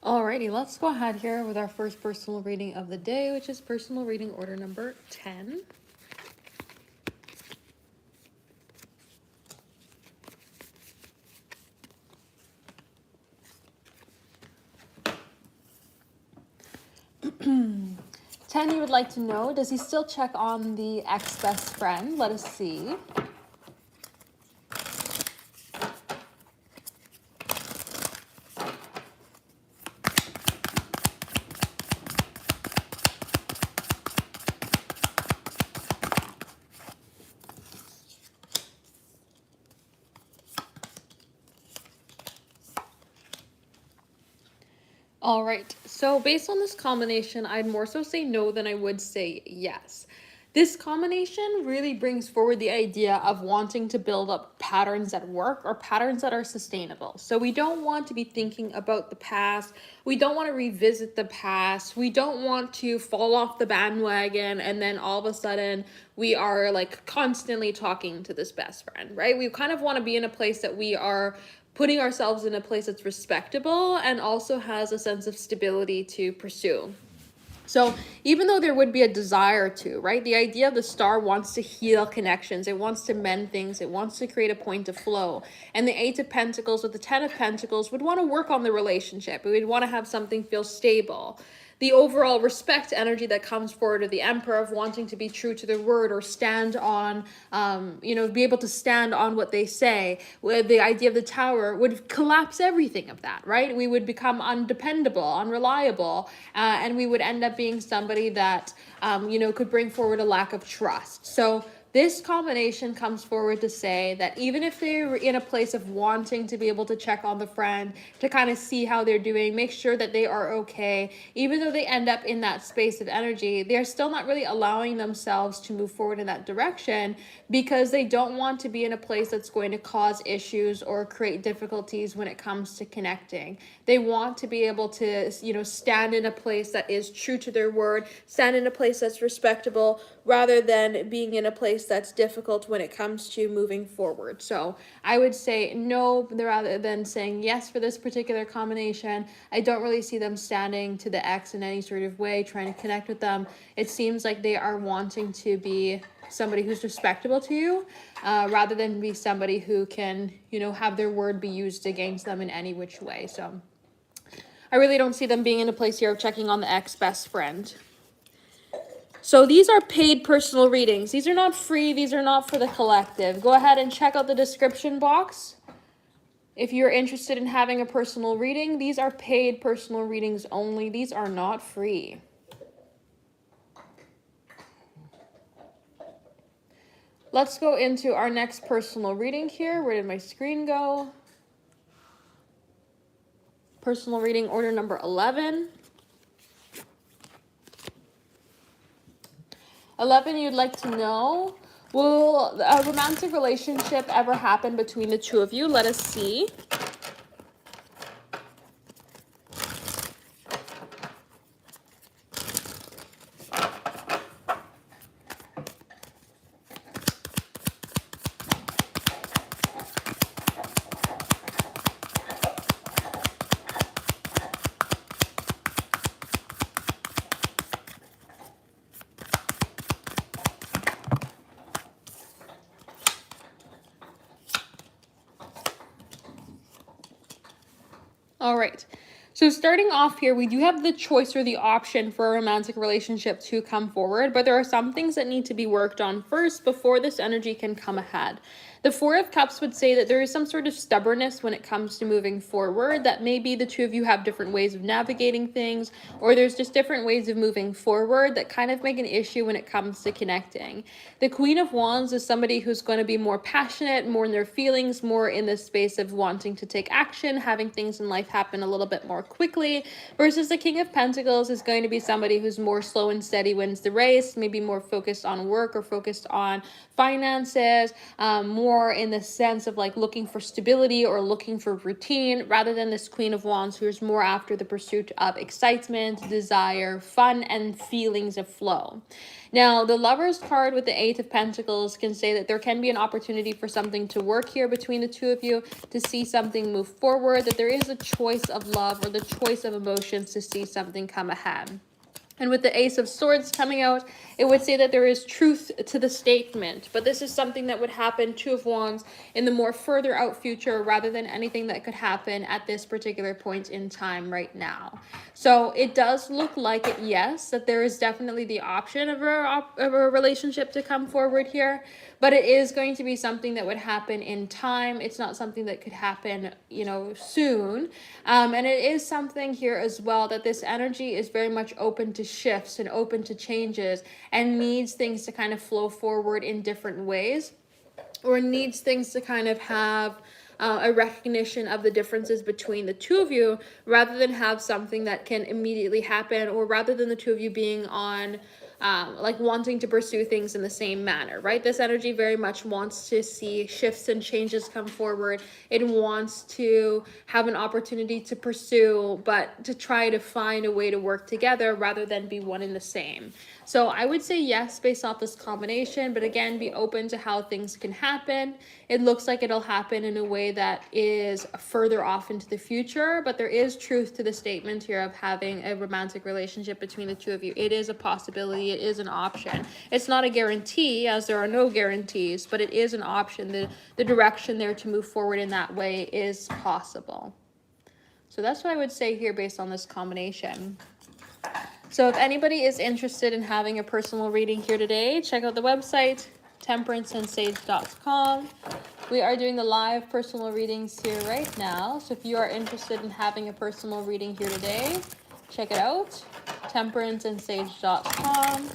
Alrighty, let's go ahead here with our first personal reading of the day, which is personal reading order number 10. Ten, you would like to know, does he still check on the ex-best friend? Let us see. All right, so based on this combination, I'd more so say no than I would say yes. This combination really brings forward the idea of wanting to build up patterns at work or patterns that are sustainable. So we don't want to be thinking about the past. We don't want to revisit the past. We don't want to fall off the bandwagon and then all of a sudden we are like constantly talking to this best friend, right? We kind of want to be in a place that we are putting ourselves in a place that's respectable and also has a sense of stability to pursue. So even though there would be a desire to, right? The idea of the star wants to heal connections. It wants to mend things. It wants to create a point of flow. And the Eight of Pentacles with the Ten of Pentacles would want to work on the relationship. We would want to have something feel stable. The overall respect energy that comes forward of the Emperor of wanting to be true to their word or stand on, be able to stand on what they say. With the idea of the Tower would collapse everything of that, right? We would become undependable, unreliable, and we would end up being somebody that, could bring forward a lack of trust. So this combination comes forward to say that even if they're in a place of wanting to be able to check on the friend, to kind of see how they're doing, make sure that they are okay, even though they end up in that space of energy, they're still not really allowing themselves to move forward in that direction because they don't want to be in a place that's going to cause issues or create difficulties when it comes to connecting. They want to be able to, stand in a place that is true to their word, stand in a place that's respectable, rather than being in a place that's difficult when it comes to moving forward. So I would say no rather than saying yes for this particular combination. I don't really see them standing to the ex in any sort of way, trying to connect with them. It seems like they are wanting to be somebody who's respectable to you, rather than be somebody who can, have their word be used against them in any which way. So I really don't see them being in a place here of checking on the ex-best friend. So these are paid personal readings. These are not free. These are not for the collective. Go ahead and check out the description box. If you're interested in having a personal reading, these are paid personal readings only. These are not free. Let's go into our next personal reading here. Where did my screen go? Personal reading order number 11. 11, you'd like to know, will a romantic relationship ever happen between the two of you? Let us see. All right. So starting off here, we do have the choice or the option for a romantic relationship to come forward, but there are some things that need to be worked on first before this energy can come ahead. The Four of Cups would say that there is some sort of stubbornness when it comes to moving forward, that maybe the two of you have different ways of navigating things, or there's just different ways of moving forward that kind of make an issue when it comes to connecting. The Queen of Wands is somebody who's going to be more passionate, more in their feelings, more in the space of wanting to take action, having things in life happen a little bit more quickly, versus the King of Pentacles is going to be somebody who's more slow and steady, wins the race, maybe more focused on work or focused on finances, more more in the sense of like looking for stability or looking for routine, rather than this Queen of Wands who is more after the pursuit of excitement, desire, fun, and feelings of flow. Now, the Lovers card with the Eight of Pentacles can say that there can be an opportunity for something to work here between the two of you, to see something move forward, that there is a choice of love or the choice of emotions to see something come ahead. And with the Ace of Swords coming out, it would say that there is truth to the statement. But this is something that would happen, Two of Wands, in the more further out future, rather than anything that could happen at this particular point in time right now. So it does look like it, yes, that there is definitely the option of a relationship to come forward here. But it is going to be something that would happen in time. It's not something that could happen, soon. And it is something here as well that this energy is very much open to shifts and open to changes and needs things to kind of flow forward in different ways, or needs things to kind of have a recognition of the differences between the two of you, rather than have something that can immediately happen, or rather than the two of you being on like wanting to pursue things in the same manner, right? This energy very much wants to see shifts and changes come forward. It wants to have an opportunity to pursue, but to try to find a way to work together rather than be one and the same. So I would say yes, based off this combination, but again, be open to how things can happen. It looks like it'll happen in a way that is further off into the future, but there is truth to the statement here of having a romantic relationship between the two of you. It is a possibility. It is an option. It's not a guarantee, as there are no guarantees, but it is an option. The direction there to move forward in that way is possible. So that's what I would say here based on this combination. So if anybody is interested in having a personal reading here today, check out the website, temperanceandsage.com. We are doing the live personal readings here right now. So if you are interested in having a personal reading here today, check it out, temperanceandsage.com,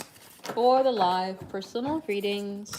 for the live personal readings.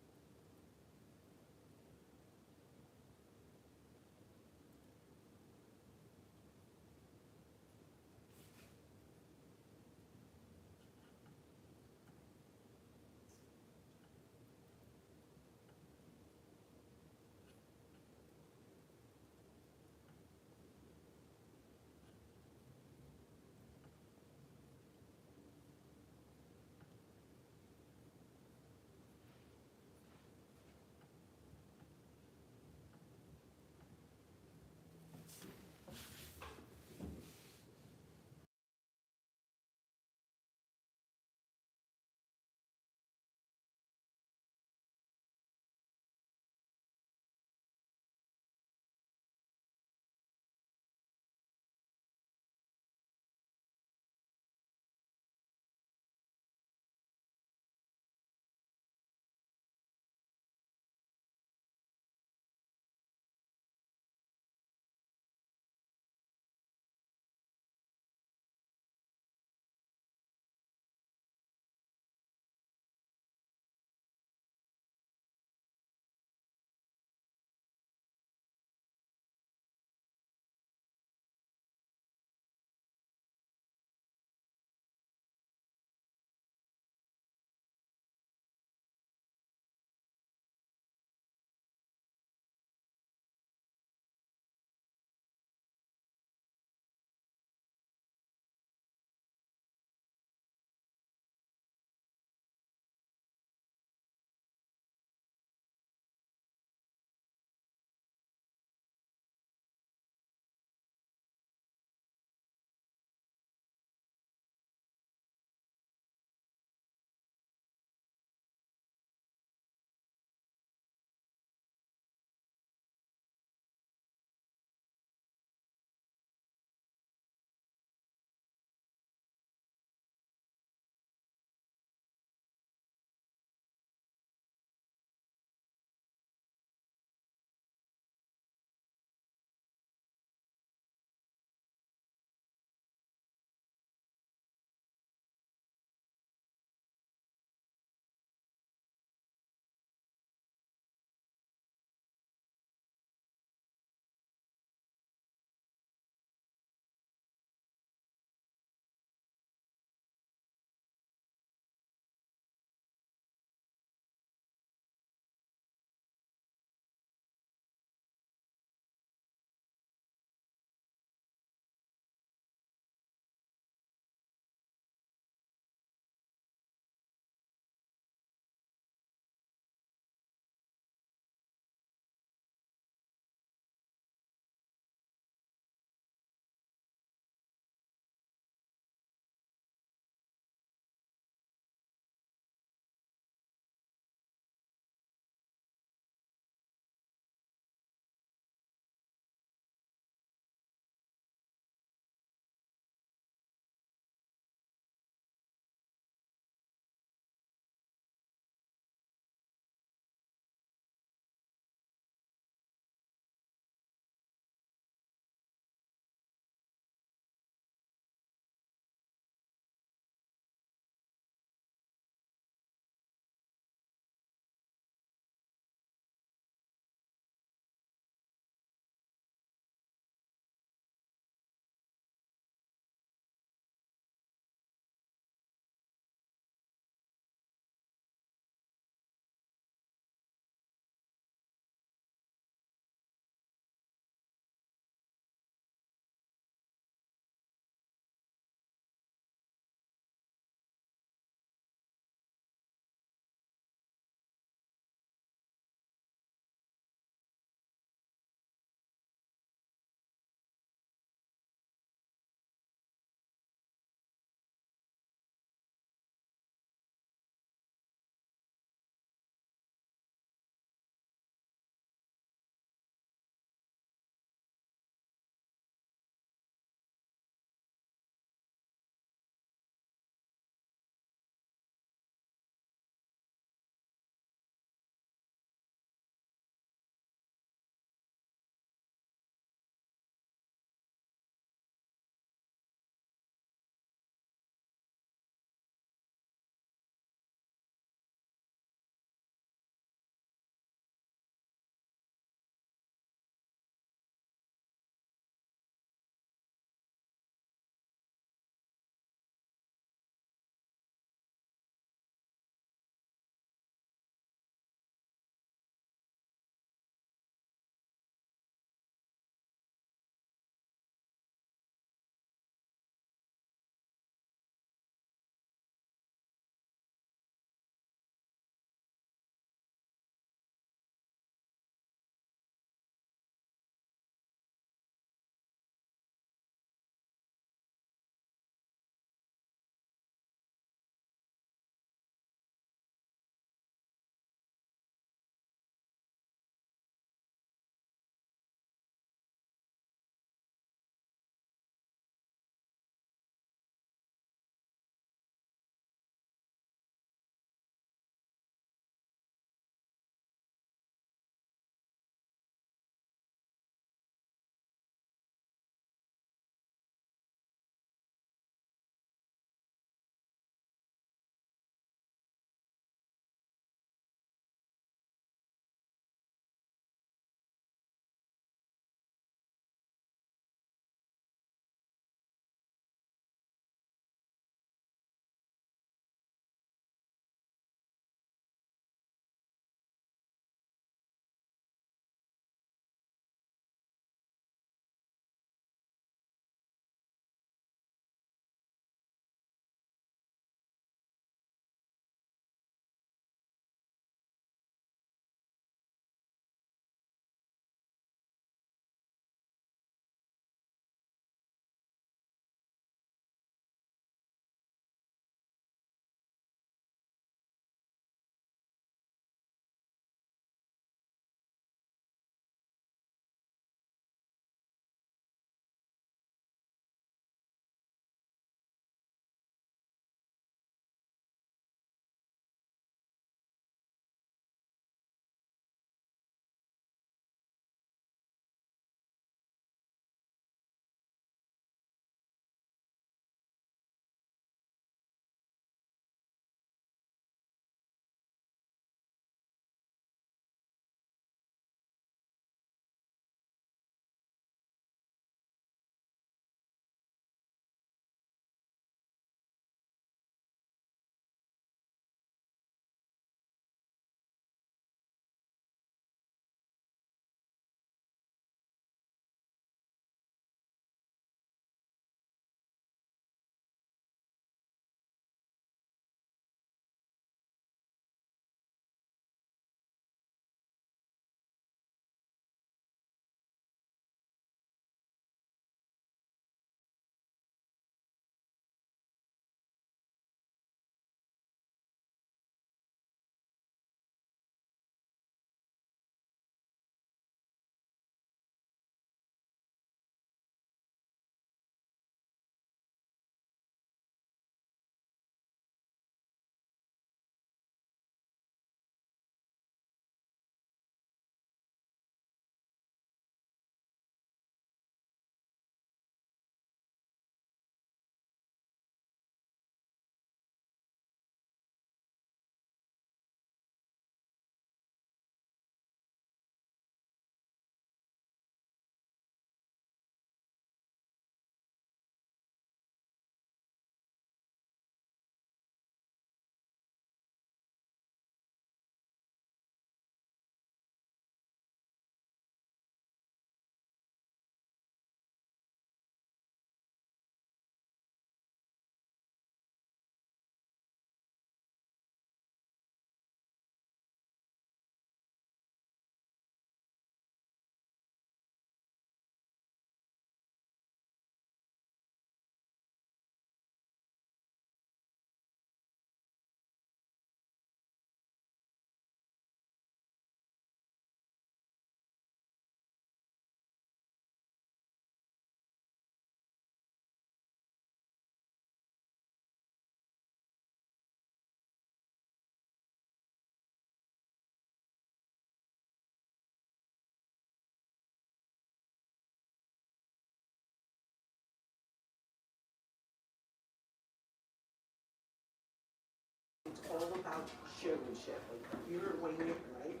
It's all about showmanship. Like you're winging it, right?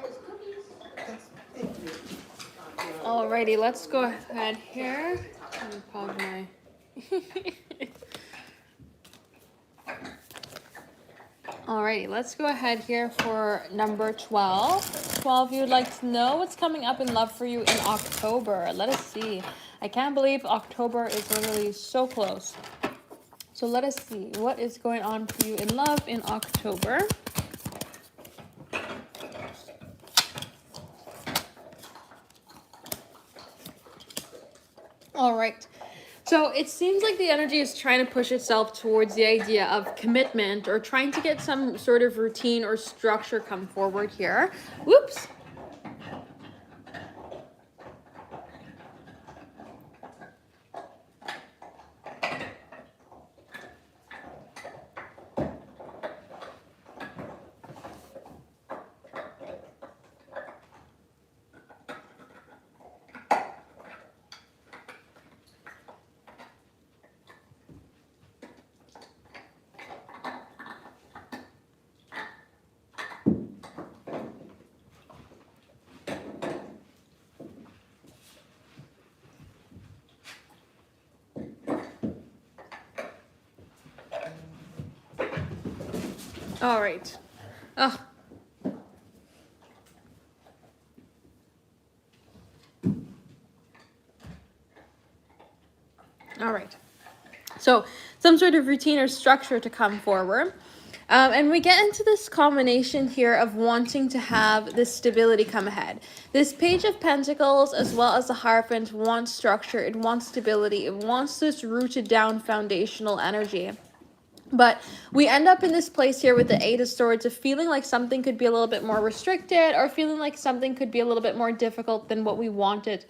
As cookies. Thank you. Alrighty, let's go ahead here. Let me pause my. Alrighty, let's go ahead here for number 12. 12, you would like to know what's coming up in love for you in October. Let us see. I can't believe October is literally so close. So let us see what is going on for you in love in October. All right. So it seems like the energy is trying to push itself towards the idea of commitment or trying to get some sort of routine or structure come forward here. Whoops. All right. Oh. All right. So some sort of routine or structure to come forward. And we get into this combination here of wanting to have this stability come ahead. This Page of Pentacles, as well as the Hierophant, wants structure. It wants stability. It wants this rooted down foundational energy. But we end up in this place here with the Eight of Swords of feeling like something could be a little bit more restricted or feeling like something could be a little bit more difficult than what we wanted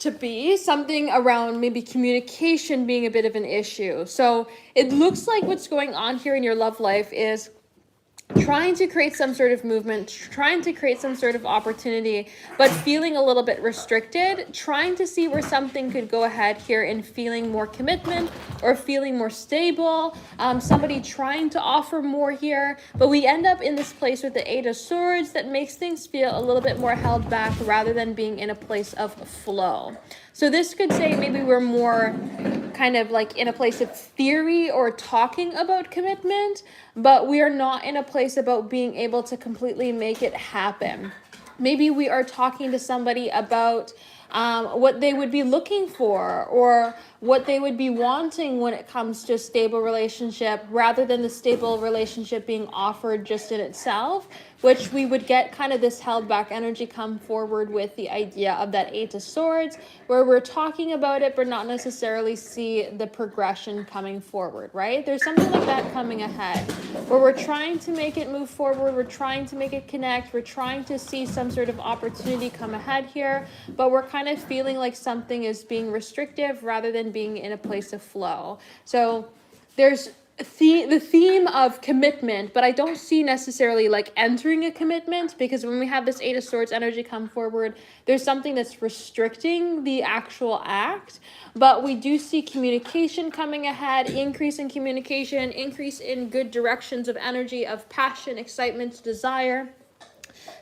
to be. Something around maybe communication being a bit of an issue. So it looks like what's going on here in your love life is trying to create some sort of movement, trying to create some sort of opportunity, but feeling a little bit restricted, trying to see where something could go ahead here and feeling more commitment or feeling more stable, somebody trying to offer more here, but we end up in this place with the Eight of Swords that makes things feel a little bit more held back rather than being in a place of flow. So this could say maybe we're more kind of like in a place of theory or talking about commitment, but we are not in a place about being able to completely make it happen. Maybe we are talking to somebody about what they would be looking for or what they would be wanting when it comes to a stable relationship rather than the stable relationship being offered just in itself, which we would get kind of this held back energy come forward with the idea of that Eight of Swords, where we're talking about it but not necessarily see the progression coming forward, right? There's something like that coming ahead where we're trying to make it move forward, we're trying to make it connect, we're trying to see some sort of opportunity come ahead here, but we're kind of feeling like something is being restrictive rather than being in a place of flow. So there's the theme of commitment, but I don't see necessarily like entering a commitment, because when we have this Eight of Swords energy come forward, there's something that's restricting the actual act, but we do see communication coming ahead, increase in communication, increase in good directions of energy, of passion, excitement, desire,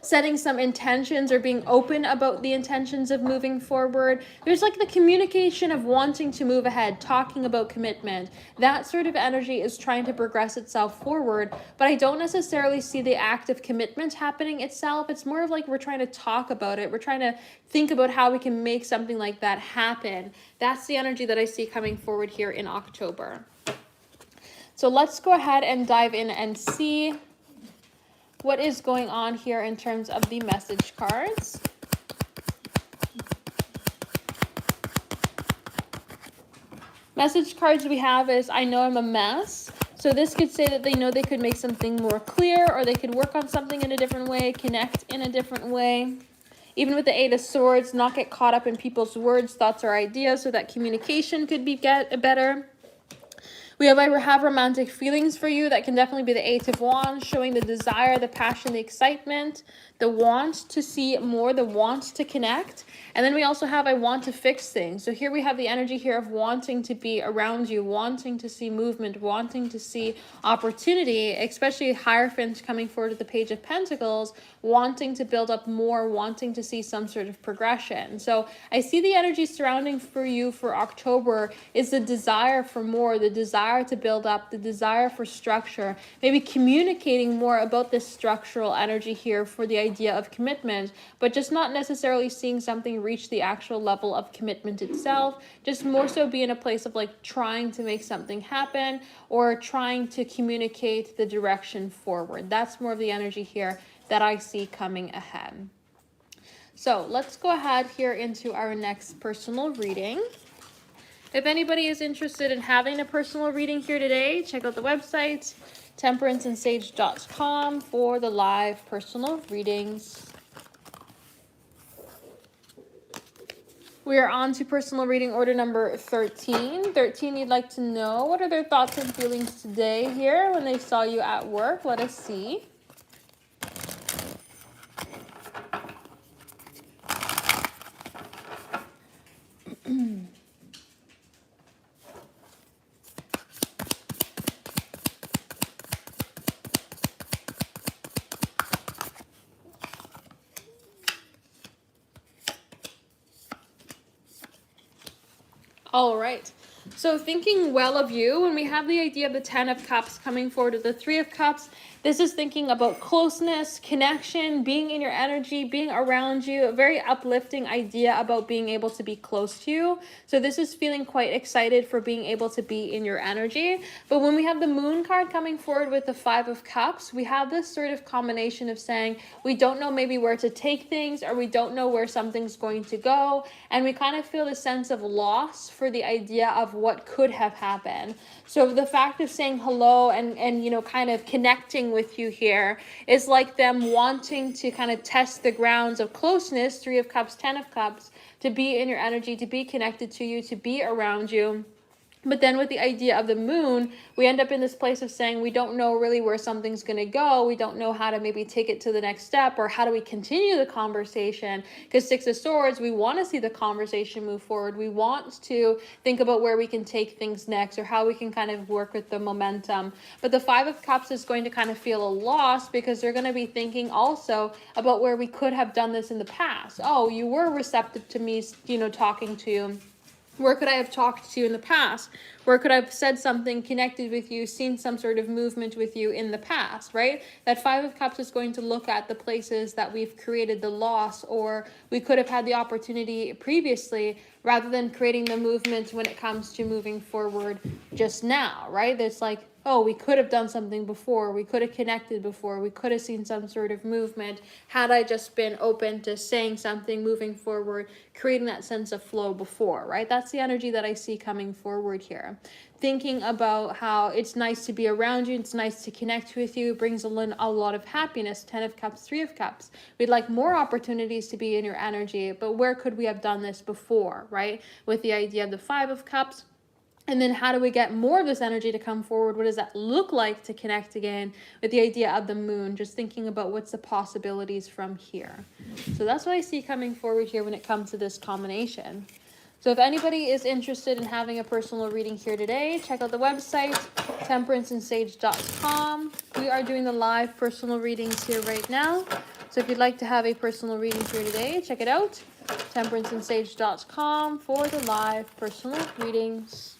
setting some intentions or being open about the intentions of moving forward. There's like the communication of wanting to move ahead, talking about commitment. That sort of energy is trying to progress itself forward, but I don't necessarily see the act of commitment happening itself. It's more of like we're trying to talk about it. We're trying to think about how we can make something like that happen. That's the energy that I see coming forward here in October. So let's go ahead and dive in and see what is going on here in terms of the message cards. Message cards we have is, I know I'm a mess. So this could say that they know they could make something more clear, or they could work on something in a different way, connect in a different way. Even with the Eight of Swords, not get caught up in people's words, thoughts, or ideas, so that communication could be better. We have romantic feelings for you. That can definitely be the Eight of Wands, showing the desire, the passion, the excitement, the want to see more, the want to connect. And then we also have I want to fix things. So here we have the energy here of wanting to be around you, wanting to see movement, wanting to see opportunity, especially Hierophant coming forward with the Page of Pentacles, wanting to build up more, wanting to see some sort of progression. So I see the energy surrounding for you for October is the desire for more, the desire to build up, the desire for structure, maybe communicating more about this structural energy here for the idea of commitment, but just not necessarily seeing something reach the actual level of commitment itself, just more so be in a place of like trying to make something happen or trying to communicate the direction forward. That's more of the energy here that I see coming ahead. So let's go ahead here into our next personal reading. If anybody is interested in having a personal reading here today, check out the website, temperanceandsage.com, for the live personal readings. We are on to personal reading order number 13. 13, you'd like to know what are their thoughts and feelings today here when they saw you at work. Let us see. All right. So thinking well of you, when we have the idea of the 10 of Cups coming forward with the 3 of Cups, this is thinking about closeness, connection, being in your energy, being around you, a very uplifting idea about being able to be close to you. So this is feeling quite excited for being able to be in your energy. But when we have the Moon card coming forward with the 5 of Cups, we have this sort of combination of saying we don't know maybe where to take things, or we don't know where something's going to go. And we kind of feel the sense of loss for the idea of what could have happened. So the fact of saying hello and you know, kind of connecting with you here is like them wanting to kind of test the grounds of closeness, 3 of Cups, 10 of Cups, to be in your energy, to be connected to you, to be around you. But then with the idea of the Moon, we end up in this place of saying we don't know really where something's going to go. We don't know how to maybe take it to the next step, or how do we continue the conversation? Because 6 of Swords, we want to see the conversation move forward. We want to think about where we can take things next, or how we can kind of work with the momentum. But the 5 of Cups is going to kind of feel a loss, because they're going to be thinking also about where we could have done this in the past. Oh, you were receptive to me, you know, talking to you. Where could I have talked to you in the past? Where could I have said something, connected with you, seen some sort of movement with you in the past, right? That 5 of Cups is going to look at the places that we've created the loss, or we could have had the opportunity previously, rather than creating the movement when it comes to moving forward just now, right? It's like, oh, we could have done something before, we could have connected before, we could have seen some sort of movement had I just been open to saying something, moving forward, creating that sense of flow before, right? That's the energy that I see coming forward here. Thinking about how it's nice to be around you, it's nice to connect with you, it brings a lot of happiness. 10 of Cups, 3 of Cups. We'd like more opportunities to be in your energy, but where could we have done this before, right? With the idea of the 5 of Cups. And then how do we get more of this energy to come forward? What does that look like to connect again with the idea of the Moon? Just thinking about what's the possibilities from here. So that's what I see coming forward here when it comes to this combination. So if anybody is interested in having a personal reading here today, check out the website, temperanceandsage.com. We are doing the live personal readings here right now. So if you'd like to have a personal reading here today, check it out, temperanceandsage.com, for the live personal readings.